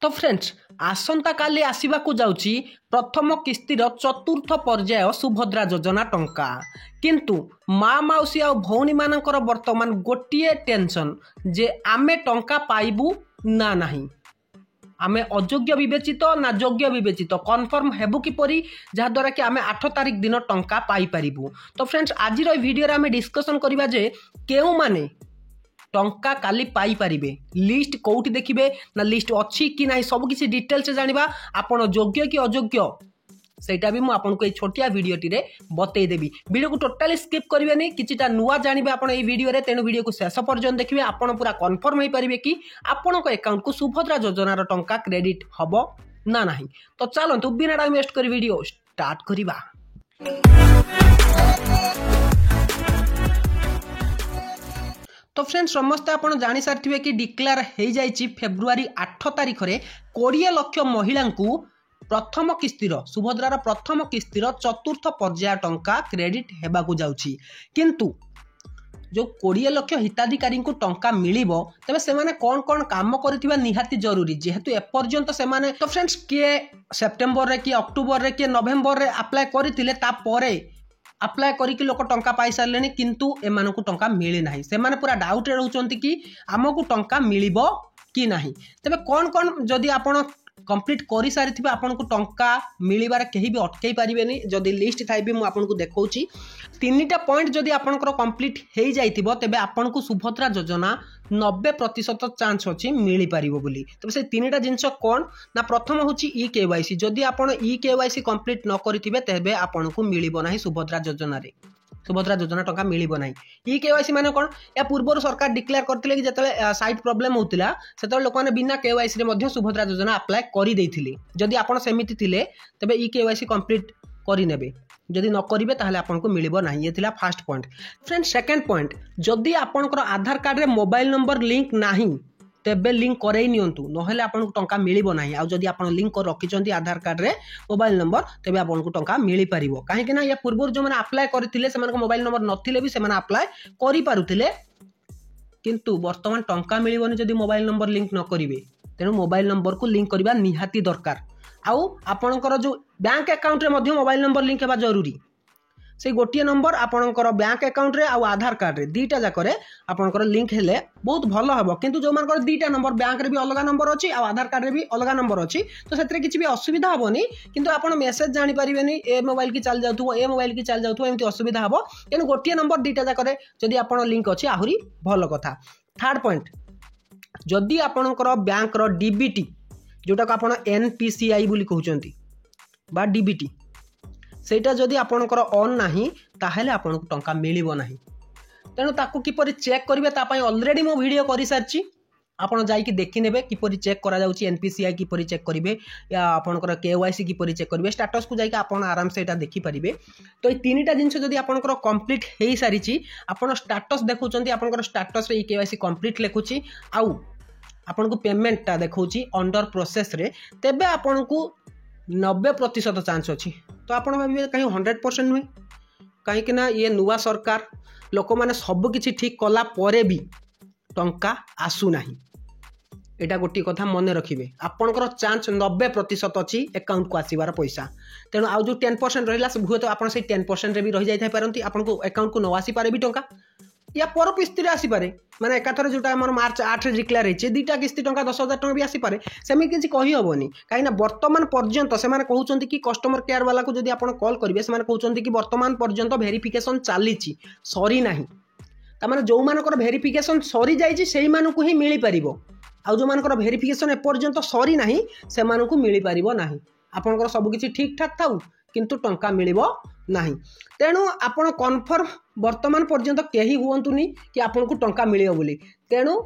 तो फ्रेंड्स आसंता काली आसवाक जाउची प्रथम किस्तीर चतुर्थ पर्याय सुभद्रा योजना टंका किंतु माँ मौसी आ भौणी मानकर वर्तमान गोटे टेंशन जे आमे टंका पाइबू ना नहीं आमे अयोग्य विवेचित ना योग्य विवेचित कन्फर्म हेबू किपरि जहाद्वारा कि आमे 8 तारिख दिन टंका पाई पारिबू। तो फ्रेंड्स आज वीडियो आमे डिस्कसन करिबा जे केउ माने टंका काली पाई पारिबे लिस्ट कोउठी देखिबे ना लिस्ट अछि कि नाही सब किछि डिटेल से जानिबा आपण योग्य कि अयोग्य सेटा भी मु आपनको ए छोटिया वीडियो टिरे बतई देबी। वीडियो को टोटली स्किप करिवे नै किछिटा नुवा जानिबे आपण ए वीडियो रे तेनु वीडियो को शेष पर्यंत देखिबे आपण पूरा कन्फर्म होई परिबे कि आपनको अकाउंट को सुभद्रा योजनार टंका क्रेडिट हबो ना नाही। तो चलंतु बिना टाइम वेस्ट करी वीडियो स्टार्ट करिबा। तो फ्रेंड्स समस्त आप जानी सारे कि डिक्लेयर हो जाइए फेब्रुआरी 8 तारिख में 20 लाख महिला प्रथम किस्तीर सुभद्रार प्रथम किस्तीर चतुर्थ पर्याय टंका क्रेडिट हेबाकु जाउछि किंतु जो 20 लाख हिताधिकारी को टंका मिलिबो तबे सेमाने कोन कोन काम करथिबा निहाती जरूरी जेहेतु एपर्यंत सेमाने तो फ्रेंड्स किए सेप्टेम्बर रे कि अक्टोबर रे कि नवेम्बर रे अप्लाई करथिले ता परे अप्लाई करिक लोक टंका पाई सारे किंतु एमानकु टंका मिली नाही सेमाने पूरा डाउट रहउचंती कि आमकु टंका मिलिबो कि नाही। तबे कोन कोन जदि आपण कंप्लीट करि सारिथिबा आपनको टंका मिलिबार केही भी अटकै पारिबेनी जदि लिस्ट थाइबे मु आपनको देखौची तीनटा पॉइंट जदि आपनकर कंप्लीट हेई जाइथिबो तबे आपनको सुभद्रा योजना 90% चांस अछि मिली पारिबो बोली। तबे से तीनटा जिंस कोन ना प्रथम होची ई केवाईसी जदि आपण ई केवाईसी कंप्लीट न करिथिबे तबे आपनको मिलिबो नाही सुभद्रा योजना रे सुभद्रा योजना टंका मिलिबो नाही। ई केवाईसी माने कोन या पूर्व सरकार डिक्लेयर करथिले कि जतले साइट प्रॉब्लम होतिला सेतले लोक माने बिना केवाईसी रे मध्ये सुभद्रा योजना अप्लाई करि दैथिले जदि आपण सेमिति थिले तबे ई केवाईसी कंप्लीट करि नेबे जदि न करिवे ताहले आपनको मिलिबो नाही। ये थिला first point. Friend second point जदि आपनकर आधार कार्ड रे मोबाइल नंबर लिंक नाही तेबे लिंक करई नियंतु नहेले आपनको टंका मिलिबो नाही। आ जदि आपण लिंक कर रखिचंती आधार कार्ड रे मोबाइल नंबर तेबे आपनको टंका मिली पारिबो काहे कि ना या पूर्व जो माने अप्लाई करथिले सेमान को मोबाइल नंबर नथिले भी सेमान अप्लाई करि पारुथिले किंतु वर्तमान टंका मिलिबोनी जदि मोबाइल नंबर लिंक न करिवे तेनु मोबाइल नंबर को लिंक करबा निहाती दरकार। आउ आपनकर जो बैंक अकाउंट रे मध्ये मोबाइल नंबर लिंक हेबा जरूरी से गोटे नंबर आपनकर बैंक अकाउंट रे आउ आधार कार्ड रे दीटा जाकरे आपनकर लिंक हेले बहुत भलो हबो किंतु जो मानकर दीटा नंबर बैंक रे भी अलग नंबर अछि आ आधार कार्ड रे भी अलग नंबर अछि तो सेतरे किछि भी असुविधा हबोनी किंतु आपण मेसेज जानि परिबेनी ए मोबाइल की चल जाउथु ए मोबाइल की चल जाउथु एमति असुविधा हबो एनु गोटे नंबर दीटा जाकरे जदि आपण लिंक अछि आहुरी भलो कथा। थर्ड पॉइंट जदि आपनकर बैंक रो डीबीटी जोटा को आपण एनपीसीआई बोली कहउचंती बा डीबीटी सेटा जदि आपनकर ऑन नाही ताहेले आपनको टंका मिलिबो नाही। तेणु ताकू किपरि चेक करिवे ता पई ऑलरेडी मो वीडियो करि सारची आपण जाई कि देखि नेबे किपरि चेक करा जाउची एनपीसीआई किपरि चेक करिवे या आपनकर केवाईसी किपरि चेक करिवे स्टेटस को जाई कि आपण आराम से एटा देखि परिबे। तो ए तीनटा जिंस जदि आपनकर कंप्लीट हेई सारिची आपण स्टेटस देखुचंती आपनकर स्टेटस रे केवाईसी कंप्लीट लेखुची आउ आपनको पेमेंट ता देखौची अंडर प्रोसेस रे तेबे आपनको 90% चांस अछि। तो आपण भाबे कहीं 100% नुहे कहीं कि ना ये नुआ सरकार लोक माने सब किछि ठीक कला परे भी टंका आसु नाही एटा गोटी कथा मन रखिबे आपनकर चांस 90% अछि अकाउंट को आसीबार पैसा तेनु आ जो 10% रहिला से भुए तो आपण से 10% रे भी रहि जाय थाय परंती आपनको अकाउंट को न आसी पारे भी टंका या पर किस्ती रे आसी पारे माने एकाथरे जोटा हमर मार्च 8 रे डिक्लेयर हेचे दीटा किस्ती टंका 10,000 टंका भी आसी पारे सेमी किछि कहि हबोनी काई ना वर्तमान पर्यंत से माने कहउचंती कि कस्टमर केयर वाला को जदि आपण कॉल करिवे से माने कहउचंती कि वर्तमान पर्यंत वेरिफिकेशन चालीची सरी नाही ता माने जो मानकर वेरिफिकेशन सरी जाईची सेही मानकु ही मिली परिबो आ जो मानकर वेरिफिकेशन ए पर्यंत सरी नाही से मानकु मिली परिबो नाही आपनकर सब किछि ठीक ठाक थाउ किंतु टंका मिलिबो नाही। तेणु आपण कन्फर्म वर्तमान पर्यंत केही हुअंतुनी कि आपनको टंका मिलियो बोली तेणु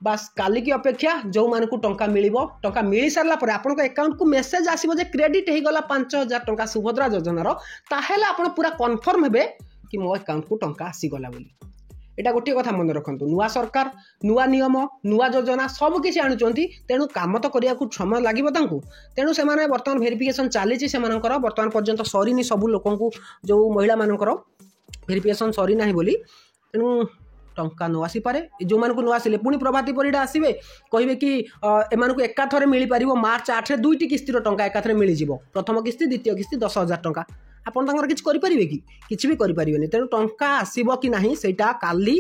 बस काली की अपेक्षा जो मानकु टंका मिलिबो टंका मिली सारला पर आपनको अकाउंट को मेसेज आसीबो जे क्रेडिट हे गला 5000 टंका सुभद्रा योजना रो ताहेले आपण पूरा कन्फर्म हेबे कि मो अकाउंट को टंका आसी गला बोली। एटा गोटे कथा मन रखंतु नुआ सरकार नुआ नियम नुआ योजना सब किछि आणुचंती तेणु काम तो करिया को समय लागिबो तांकु तेणु से माने वर्तमान वेरिफिकेशन चालीची से मानकर वर्तमान पर्यंत सरीनी सब लोकंकु जो महिला मानकर वेरिफिकेशन सरी नाही बोली तेणु टंका न आसी पारे जो मानक न आसिले पुणी प्रभाती परिडा आसवे कहे कि एमानक एकाथरे मिल पार मार्च 8 दुईटी किस्तिर टंका एकाथरे मिल जाव प्रथम किस्ती द्वितीय किस्ती 10,000 टंका आपड़ किसी करेंगे कि किसी भी करेंगे तेणु टंका आसब कि ना सेटा काली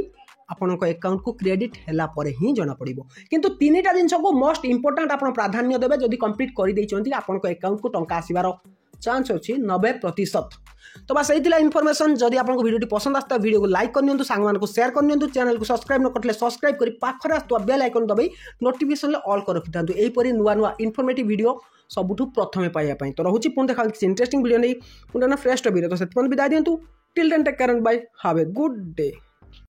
आपण अकाउंट को क्रेडिट हैला परे ही जना पड़िबो किंतु तीनटा जिनस को मोस्ट इंपोर्टेंट आपण प्राधान्य देबे जदि कंप्लीट कर देइचंती आपण अकाउंट को टंका आसीबार चांस अछि 90%। तो बस यही इनफॉरमेशन जदि आपको वीडियो पसंद आसता वीडियो को लाइक करनियंतु सांग को शेयर करनियंतु चैनल को सब्सक्राइब न करले सब्सक्राइब करी पाखरे आस्तुवा बेल आइकन दबाई नोटिफिकेशन ऑल कर रखिथांतु एही परी नुवा नुवा इनफॉर्मेटिव वीडियो सबुठु प्रथमे पाइबा पई। तो रहूची पुणी देखा किसी इंटरेस्टिंग वीडियो नहीं पुणी फ्रेश वीडियो तो से विदाय दियंतु till then take care and bye have a good day.